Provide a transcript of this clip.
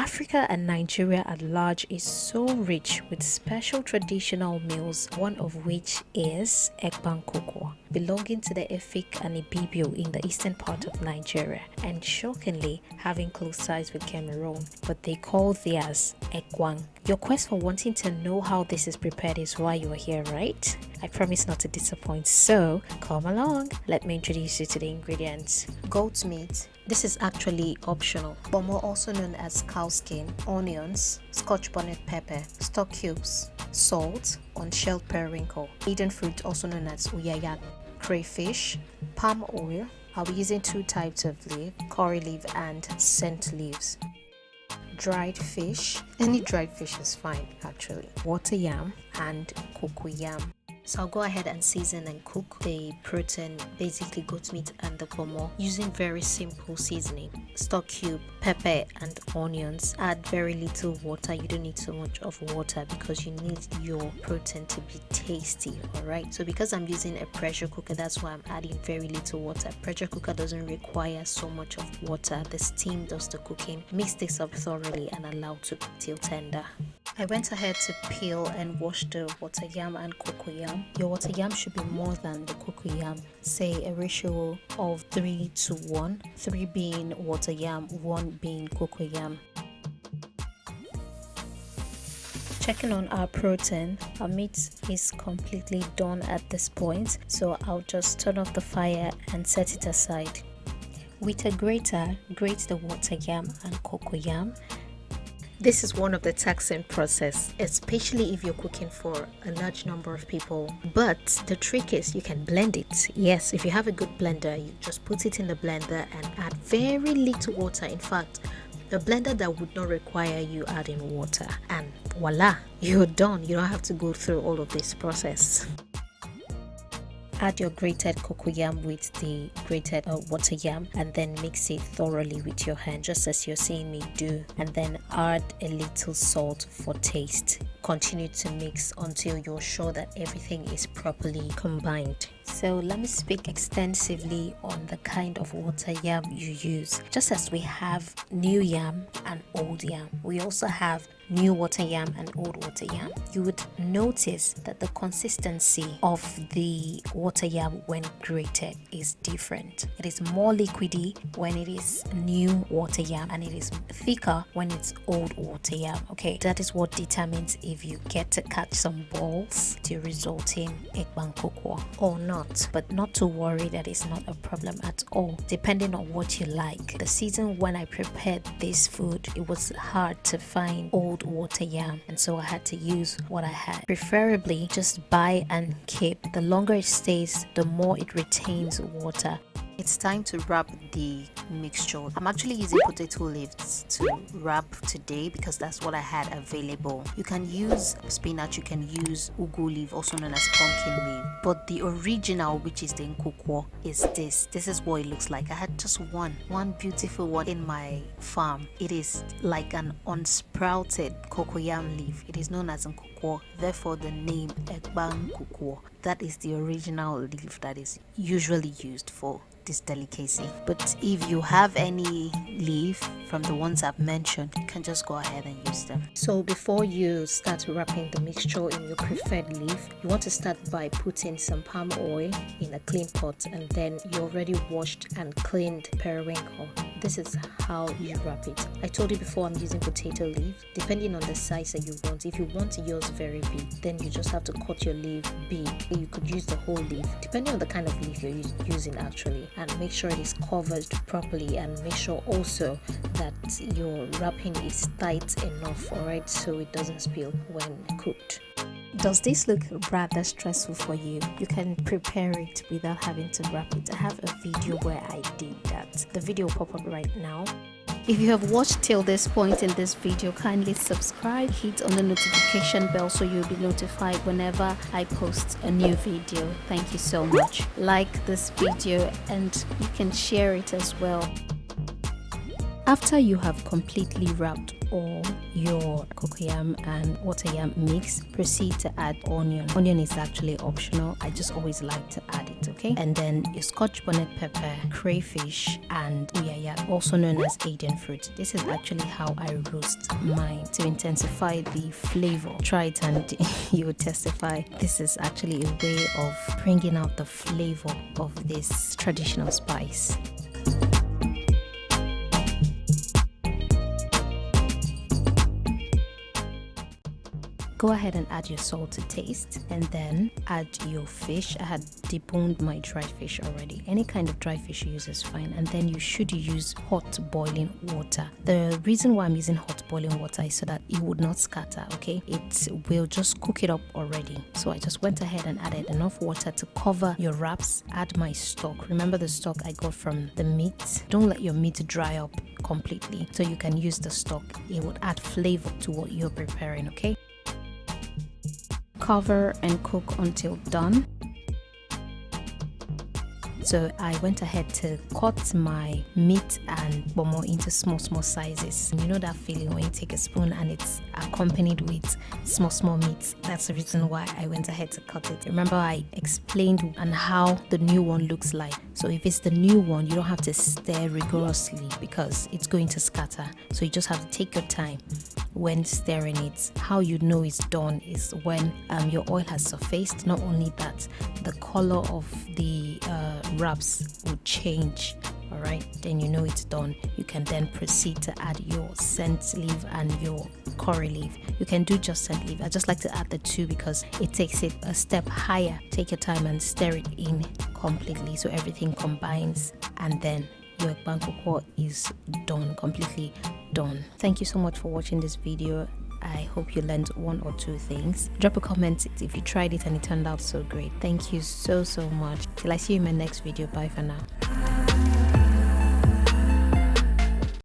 Africa and Nigeria at large is so rich with special traditional meals, one of which is Ekpang Nkukwo, belonging to the Efik and Ibibio in the eastern part of Nigeria, and shockingly having close ties with Cameroon, but they call theirs Ekpang. Your quest for wanting to know how this is prepared is why you are here, right? I promise not to disappoint, so come along. Let me introduce you to the ingredients. Goat meat. This is actually optional. Kpomo, also known as cow skin, onions, Scotch bonnet pepper, stock cubes, salt, unshelled periwinkle, Aiden fruit, also known as uyayak, crayfish, palm oil. I'll be using 2 types of leaf, curry leaf and scent leaves. Dried fish, any dried fish is fine actually, water yam and cocoyam. So I'll go ahead and season and cook the protein, basically goat meat and the kpomo, using very simple seasoning. Stock cube, pepper and onions. Add very little water. You don't need so much of water because you need your protein to be tasty, alright? So because I'm using a pressure cooker, that's why I'm adding very little water. Pressure cooker doesn't require so much of water. The steam does the cooking. Mix this up thoroughly and allow to cook till tender. I went ahead to peel and wash the water yam and cocoyam. Your water yam should be more than the cocoyam, say a ratio of 3:1, 3 being water yam, 1 being cocoyam. Checking on our protein, our meat is completely done at this point, so I'll just turn off the fire and set it aside. With a grater, grate the water yam and cocoyam. This is one of the taxing process, especially if you're cooking for a large number of people. But the trick is you can blend it. Yes, if you have a good blender, you just put it in the blender and add very little water. In fact, a blender that would not require you adding water. And voila, you're done. You don't have to go through all of this process. Add your grated cocoyam with the grated water yam and then mix it thoroughly with your hand, just as you're seeing me do, and then add a little salt for taste. Continue to mix until you're sure that everything is properly combined. So let me speak extensively on the kind of water yam you use. Just as we have new yam and old yam, we also have new water yam and old water yam. You would notice that the consistency of the water yam when grated is different. It is more liquidy when it is new water yam and it is thicker when it's old water yam. Okay, that is what determines if you get to catch some balls to result in Ekpang Nkukwo or not. But not to worry, that is not a problem at all, depending on what you like. The season when I prepared this food, it was hard to find old water yam, and so I had to use what I had. Preferably just buy and keep. The longer it stays, the more it retains water. It's time to wrap the mixture. I'm actually using potato leaves to wrap today because that's what I had available. You can use spinach, you can use ugu leaf, also known as pumpkin leaf, but the original, which is the nkukwo, is this. This is what it looks like. I had just one beautiful one in my farm. It is like an unsprouted cocoyam leaf. It is known as nkukwo, therefore the name Ekpang Nkukwo. That is the original leaf that is usually used for this delicacy. But if you have any leaf from the ones I've mentioned, you can just go ahead and use them. So before you start wrapping the mixture in your preferred leaf, you want to start by putting some palm oil in a clean pot and then your already washed and cleaned periwinkle. This is how you wrap it. I told you before I'm using potato leaf. Depending on the size that you want, if you want yours very big, then you just have to cut your leaf big. You could use the whole leaf, depending on the kind of leaf you're using actually, and make sure it is covered properly, and make sure also that your wrapping is tight enough, alright, so it doesn't spill when cooked. Does this look rather stressful for you? You can prepare it without having to wrap it. I have a video where I did that. The video will pop up right now. If you have watched till this point in this video, kindly subscribe, hit on the notification bell so you'll be notified whenever I post a new video. Thank you so much. Like this video and you can share it as well. After you have completely wrapped all your cocoyam and water yam mix, proceed to add onion. Onion is actually optional. I just always like to add it, okay? And then your Scotch bonnet pepper, crayfish, and uyayak, also known as Aiden fruit. This is actually how I roast mine to intensify the flavor. Try it and you will testify. This is actually a way of bringing out the flavor of this traditional spice. Go ahead and add your salt to taste, and then add your fish. I had deboned my dried fish already. Any kind of dried fish you use is fine, and then you should use hot boiling water. The reason why I'm using hot boiling water is so that it would not scatter, okay? It will just cook it up already. So I just went ahead and added enough water to cover your wraps. Add my stock. Remember the stock I got from the meat? Don't let your meat dry up completely, so you can use the stock. It would add flavor to what you're preparing, okay? Cover and cook until done. So I went ahead to cut my meat and kpomo into small sizes. You know that feeling when you take a spoon and it's accompanied with small meat? That's the reason why I went ahead to cut it. Remember I explained on how the new one looks like. So if it's the new one, you don't have to stir rigorously because it's going to scatter. So you just have to take your time when stirring it. How you know it's done is when your oil has surfaced. Not only that, the color of the wraps will change. All right, then you know it's done. You can then proceed to add your scent leaf and your curry leaf. You can do just scent leaf. I just like to add the two because it takes it a step higher. Take your time and stir it in completely so everything combines, and then your Ekpang Nkukwo is done, completely done. Thank you so much for watching this video. I hope you learned one or two things. Drop a comment if you tried it and it turned out so great. Thank you so much. Till I see you in my next video. Bye for now.